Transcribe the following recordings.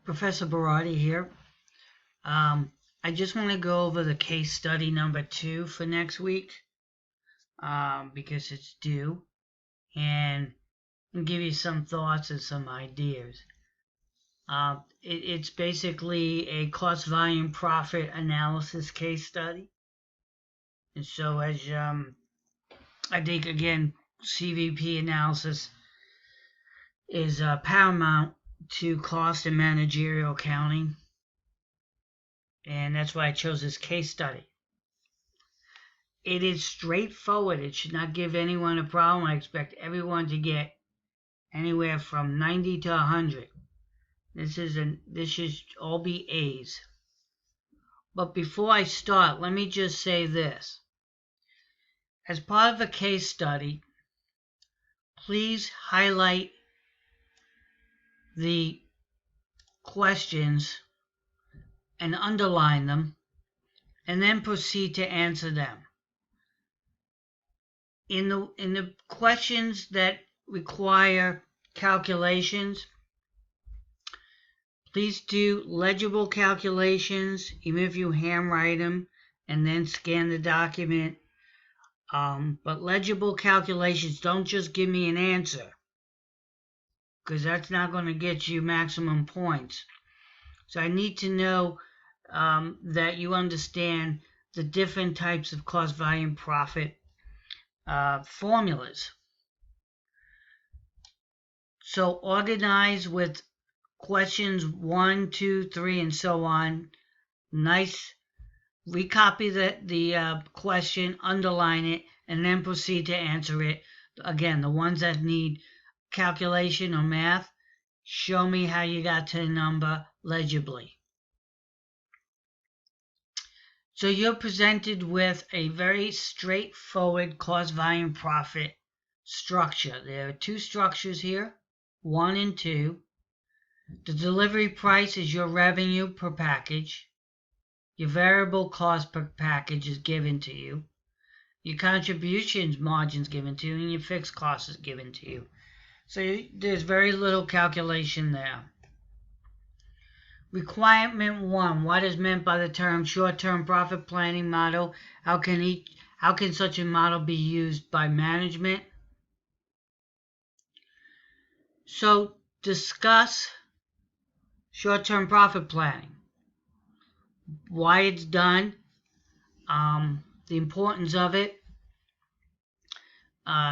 Professor Barati here. I just want to go over the case study number 2 for next week because it's due and give you some thoughts and some ideas. It's basically a cost volume profit analysis case study. And so as I think, again, CVP analysis is paramount to cost and managerial accounting. And that's why I chose this case study. It is straightforward. It should not give anyone a problem. I expect everyone to get anywhere from 90 to 100. This should all be A's. But before I start, let me just say this. As part of a case study, please highlight the questions and underline them, and then proceed to answer them. In the questions that require calculations, please do legible calculations, even if you handwrite them and then scan the document. But legible calculations, don't just give me an answer, because that's not going to get you maximum points. So I need to know that you understand the different types of cost volume profit formulas. So organize with questions 1, 2, 3, and so on. Nice. Recopy the question, underline it, and then proceed to answer it. Again, the ones that need calculation or math, show me how you got to the number legibly. So you're presented with a very straightforward cost volume profit structure. There are two structures here, 1 and 2. The delivery price is your revenue per package. Your variable cost per package is given to you. Your contributions margin is given to you, and your fixed cost is given to you. So there's very little calculation there. Requirement 1. What is meant by the term short-term profit planning model? How can such a model be used by management? So discuss short-term profit planning. Why it's done, the importance of it,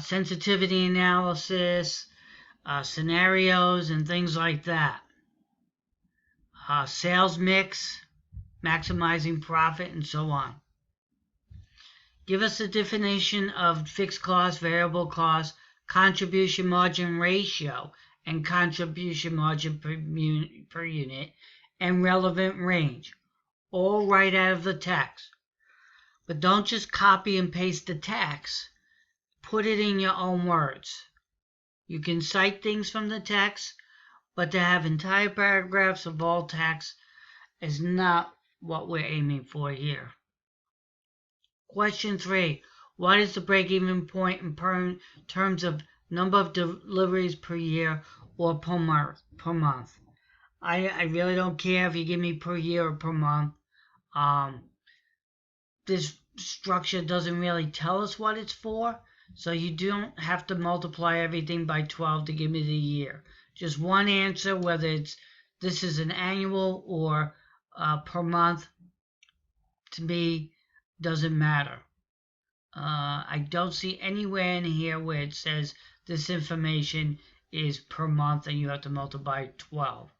sensitivity analysis, scenarios, and things like that. Sales mix, maximizing profit, and so on. Give us a definition of fixed cost, variable cost, contribution margin ratio, and contribution margin per unit, and relevant range. All right out of the text. But don't just copy and paste the text. Put it in your own words. You can cite things from the text, but to have entire paragraphs of all text is not what we're aiming for here. Question 3. What is the break-even point in terms of number of deliveries per year or per month? I really don't care if you give me per year or per month. This structure doesn't really tell us what it's for, so you don't have to multiply everything by 12 to give me the year. Just one answer, whether this is an annual or per month, to me doesn't matter. I don't see anywhere in here where it says this information is per month and you have to multiply 12.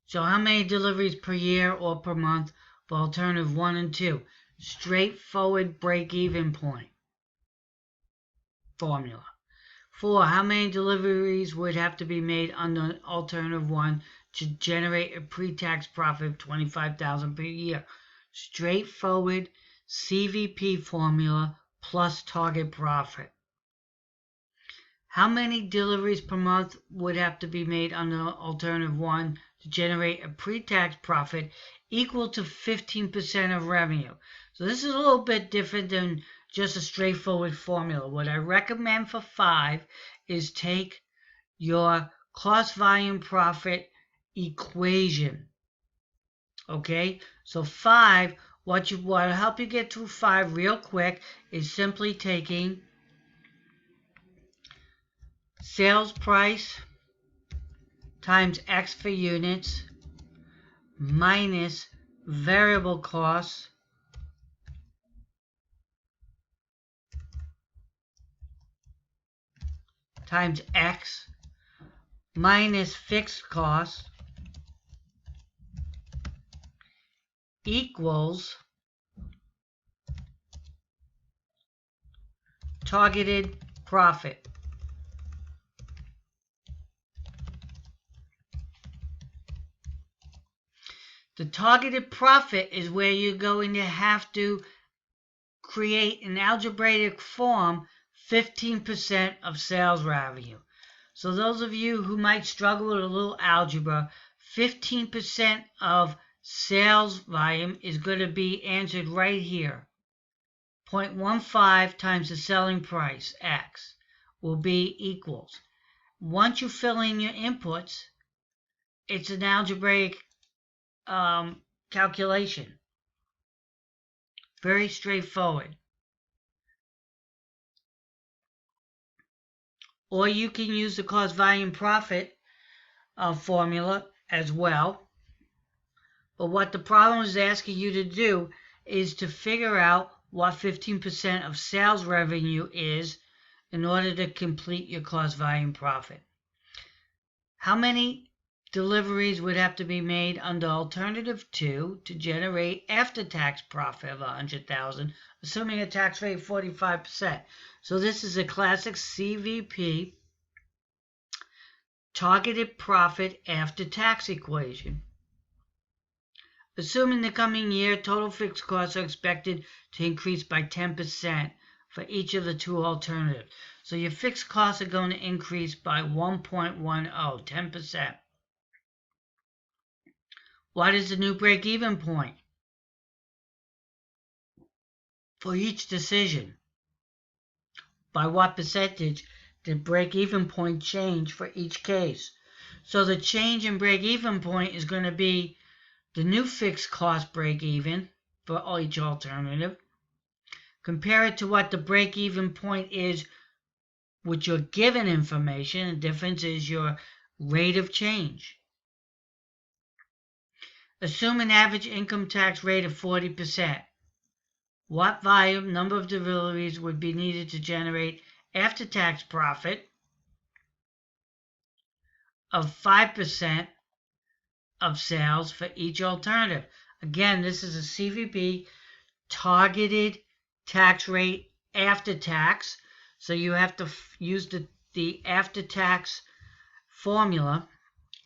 So how many deliveries per year or per month for alternative 1 and 2? Straightforward break-even point formula. 4. How many deliveries would have to be made under alternative 1 to generate a pre-tax profit of $25,000 per year? Straightforward CVP formula plus target profit. How many deliveries per month would have to be made under alternative 1 to generate a pre-tax profit equal to 15% of revenue? So this is a little bit different than just a straightforward formula. What I recommend for 5 is take your cost volume profit equation. Okay, so 5, what will help you get through 5 real quick is simply taking sales price times X for units minus variable costs times X minus fixed costs equals targeted profit. The targeted profit is where you're going to have to create an algebraic form 15% of sales revenue. So those of you who might struggle with a little algebra, 15% of sales volume is going to be answered right here. 0.15 times the selling price, X, will be equals. Once you fill in your inputs, it's an algebraic calculation. Very straightforward. Or you can use the cost volume profit formula as well. But what the problem is asking you to do is to figure out what 15% of sales revenue is in order to complete your cost volume profit. How many deliveries would have to be made under alternative 2 to generate after-tax profit of $100,000, assuming a tax rate of 45%. So this is a classic CVP targeted profit after tax equation. Assuming the coming year, total fixed costs are expected to increase by 10% for each of the 2 alternatives. So your fixed costs are going to increase by 1.10, 10%. What is the new break-even point for each decision? By what percentage did break-even point change for each case? So the change in break-even point is going to be the new fixed cost break-even for each alternative. Compare it to what the break-even point is with your given information. The difference is your rate of change. Assume an average income tax rate of 40%. What volume, number of deliveries would be needed to generate after-tax profit of 5% of sales for each alternative? Again, this is a CVP targeted tax rate after tax. So you have to use the after-tax formula.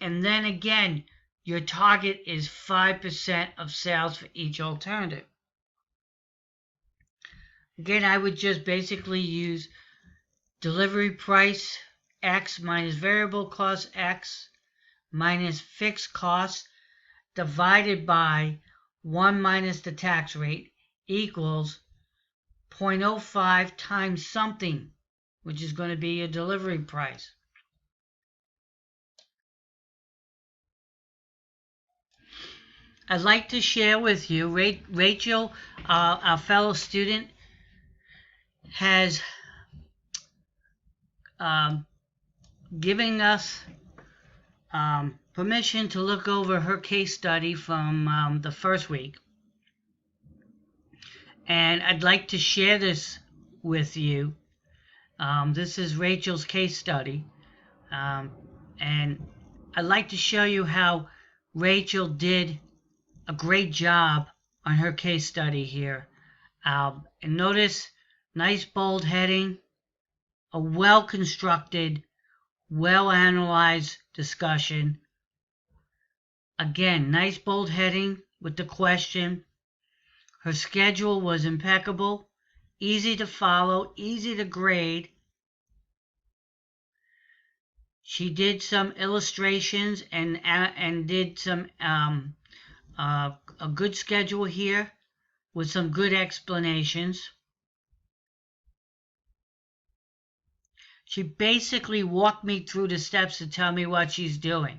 And then again, your target is 5% of sales for each alternative. Again, I would just basically use delivery price X minus variable cost X minus fixed costs divided by 1 minus the tax rate equals 0.05 times something, which is going to be your delivery price. I'd like to share with you, Rachel, our fellow student, has given us permission to look over her case study from the first week. And I'd like to share this with you. This is Rachel's case study. And I'd like to show you how Rachel did a great job on her case study here. And notice, nice bold heading, a well-constructed, well-analyzed discussion. Again, nice bold heading with the question. Her schedule was impeccable, easy to follow, easy to grade. She did some illustrations and did some a good schedule here with some good explanations. She basically walked me through the steps to tell me what she's doing.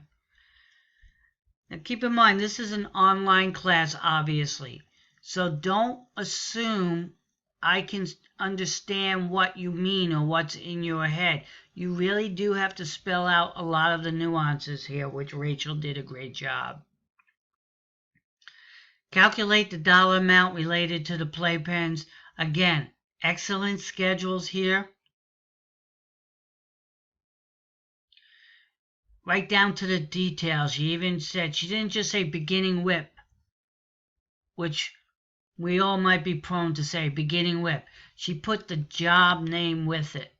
Now keep in mind, this is an online class, obviously. So don't assume I can understand what you mean or what's in your head. You really do have to spell out a lot of the nuances here, which Rachel did a great job. Calculate the dollar amount related to the playpens. Again, excellent schedules here. Right down to the details. She even said, she didn't just say beginning whip, which we all might be prone to say, beginning whip. She put the job name with it.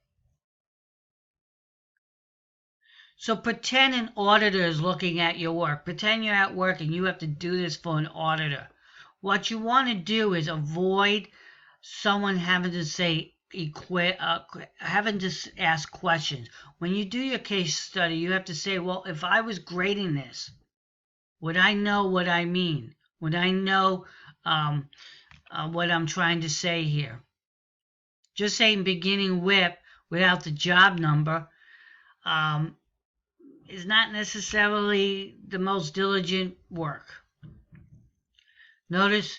So pretend an auditor is looking at your work. Pretend you're at work and you have to do this for an auditor. What you want to do is avoid someone having to say, having to ask questions. When you do your case study, you have to say, well, if I was grading this, would I know what I mean? Would I know what I'm trying to say here? Just saying beginning whip without the job number is not necessarily the most diligent work. Notice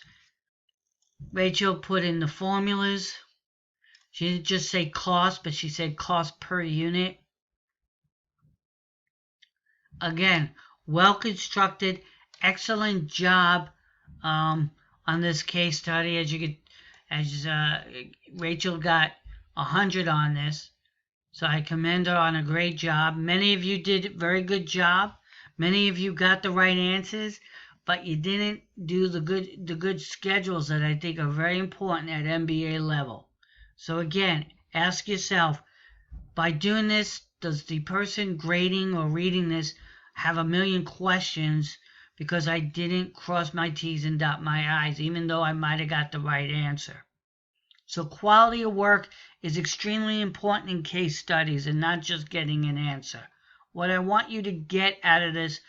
Rachel put in the formulas. She didn't just say cost, but she said cost per unit. Again, well-constructed, excellent job on this case study. As Rachel got 100 on this, so I commend her on a great job. Many of you did a very good job. Many of you got the right answers, but you didn't do the good schedules that I think are very important at MBA level. So again, ask yourself, by doing this, does the person grading or reading this have a million questions because I didn't cross my T's and dot my I's, even though I might have got the right answer? So quality of work is extremely important in case studies and not just getting an answer. What I want you to get out of this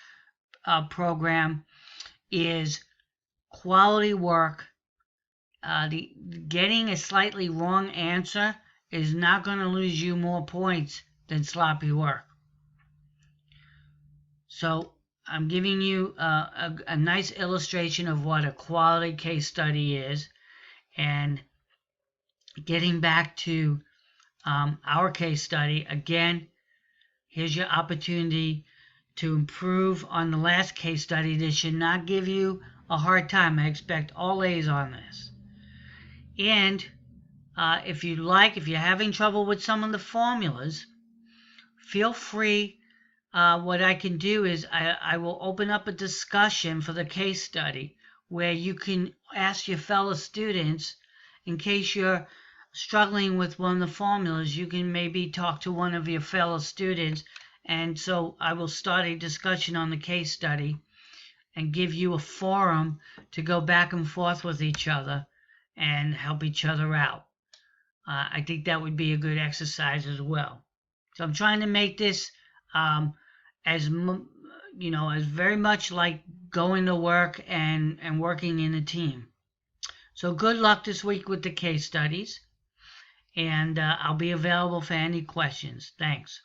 program is quality work. Getting a slightly wrong answer is not going to lose you more points than sloppy work. So I'm giving you a nice illustration of what a quality case study is. And getting back to our case study, again, here's your opportunity to improve on the last case study. This should not give you a hard time. I expect all A's on this. And if you're having trouble with some of the formulas, feel free. What I can do is I will open up a discussion for the case study where you can ask your fellow students, in case you're struggling with one of the formulas, you can maybe talk to one of your fellow students. And so I will start a discussion on the case study and give you a forum to go back and forth with each other and help each other out. I think that would be a good exercise as well. So I'm trying to make this as very much like going to work and working in a team. So good luck this week with the case studies, and I'll be available for any questions. Thanks.